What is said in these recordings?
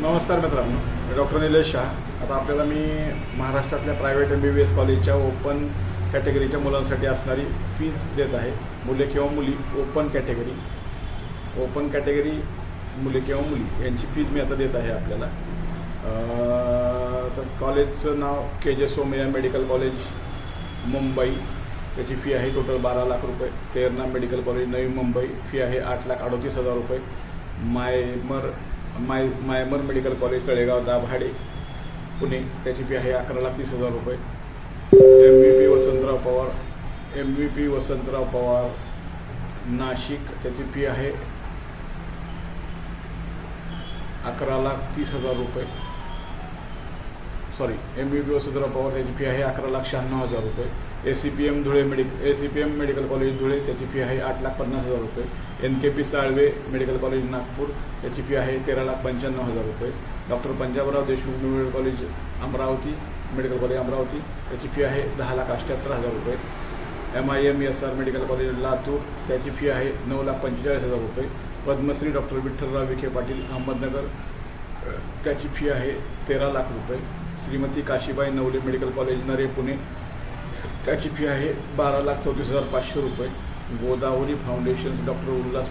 नमस्कार मित्रांनो, मी डॉक्टर निलेश शाह. आता आपल्याला मी महाराष्ट्रातल्या प्रायव्हेट MBBS कॉलेजच्या ओपन कॅटेगरीच्या मुलांसाठी असणारी फीज देत आहे. मुले किंवा मुली ओपन कॅटेगरी मुले किंवा मुली यांची फीज मी आता देत आहे आपल्याला. तर कॉलेजचं नाव KJ Somaiya medical college Mumbai. त्याची फी आहे टोटल 12 लाख रुपये. Terna medical college Navi Mumbai, fee आहे 8,38,000 रुपये. मायमर मेडिकल कॉलेज तळेगाव दाभाडे पुणे, त्याची फी आहे 11,30,000 रुपये. MVP वसंतराव पवार नाशिक, त्याची फी आहे 11,30,000 रुपये. MVP वसंतराव पवार, त्याची फी आहे 11,96,000 रुपये. ACPM मेडिकल कॉलेज धुळे, त्याची फी आहे 8,50,000 रुपये. NKP Salve medical college Nagpur, त्याची फी आहे 13,95,000 रुपये. Doctor Panjabrao Deshmukh medical college Amravati, त्याची फी आहे 10,78,000 रुपये. MIMSR मेडिकल कॉलेज लातूर, त्याची फी आहे 9,45,000 रुपये. पद्मश्री डॉक्टर विठ्ठलराव विखे पाटील अहमदनगर, त्याची फी आहे 13 लाख रुपये. श्रीमती काशीबाई नवले मेडिकल कॉलेज नरे पुणे, त्याची फी आहे 12,34,500 रुपये. Godavari foundation doctor Ulhas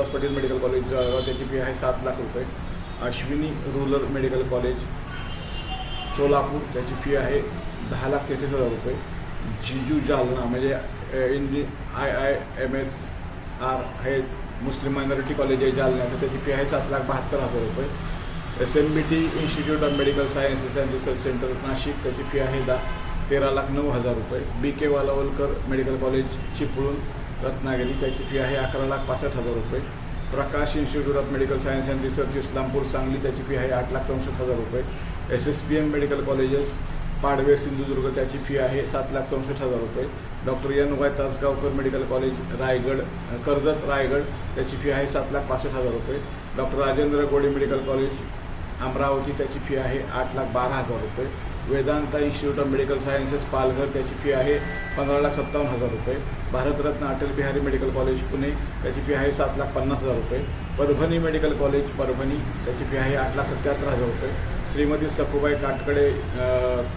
Patil medical college Jalgaon, त्याची फी आहे 7 लाख रुपये. Ashwini rural medical college Solapur, त्याची फी आहे 10,33,000 रुपये. जिजू जालना म्हणजे IIMSR हे मुस्लिम मायनॉरिटी कॉलेज आहे जालन्याचं, त्याची फी आहे 7,72,000 रुपये. SMBT institute of medical sciences and research centre Nashik, त्याची फी आहे 13,09,000 रुपये. BK Walawalkar medical college Chiplun Ratnagiri, त्याची फी आहे 11,65,000 रुपये. Prakash institute of medical science and research Islampur Sangli, त्याची फी आहे 8,64,000 रुपये. SSPM medical colleges Padve Sindhudurg, त्याची फी आहे 7,64,000 रुपये. Doctor NY Tasgaonkar medical college Karjat Raigad, त्याची फी आहे 7,65,000 रुपये. Doctor Rajendra Gode medical college Amravati, त्याची फी आहे 8,12,000 रुपये. Vedanta institute of medical sciences Palghar, त्याची फी आहे 15,57,000 रुपये. भारतरत्न अटल बिहारी मेडिकल कॉलेज पुणे, त्याची फी आहे 7,50,000 रुपये. परभणी मेडिकल कॉलेज परभणी, त्याची फी आहे 8,77,000 रुपये. श्रीमती सखुबाई काटकडे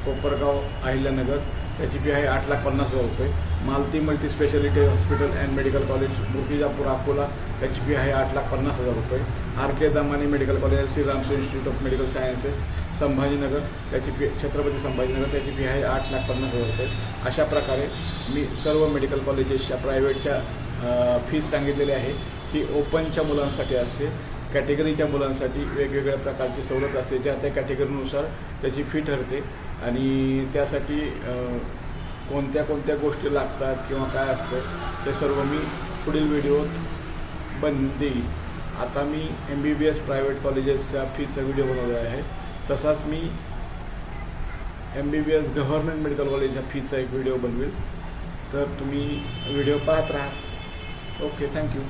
कोपरगाव अहिल्यानगर, त्याची फी आहे 8,50,000 रुपये. Malti multi speciality hospital and medical college Murtijapur Akola, त्याची फी आहे 8,50,000 रुपये. RK दमानी मेडिकल कॉलेज श्रीरामसो institute of medical sciences Sambhajinagar, त्याची फी छत्रपती संभाजीनगर, त्याची फी आहे 8,50,000 रुपये. अशा प्रकारे मी सर्व मेडिकल कॉलेजेसच्या प्रायव्हेटच्या फीज सांगितलेली आहे. ही ओपनच्या मुलांसाठी असते. कॅटेगरीच्या मुलांसाठी वेगवेगळ्या प्रकारची सवलत असते, ज्या त्या कॅटेगरीनुसार त्याची फी ठरते आणि त्यासाठी कोणत्या गोष्टी लागतात किंवा काय असतं ते सर्व मी पुढील व्हिडिओत देईन. आता मी MBBS प्रायव्हेट कॉलेजेसच्या फीचा व्हिडिओ बनवला आहे, तसाच मी MBBS गव्हर्नमेंट मेडिकल कॉलेजच्या फीचा एक व्हिडिओ बनवेल. तर तुम्ही व्हिडिओ पाहत राहा. Okay, thank you.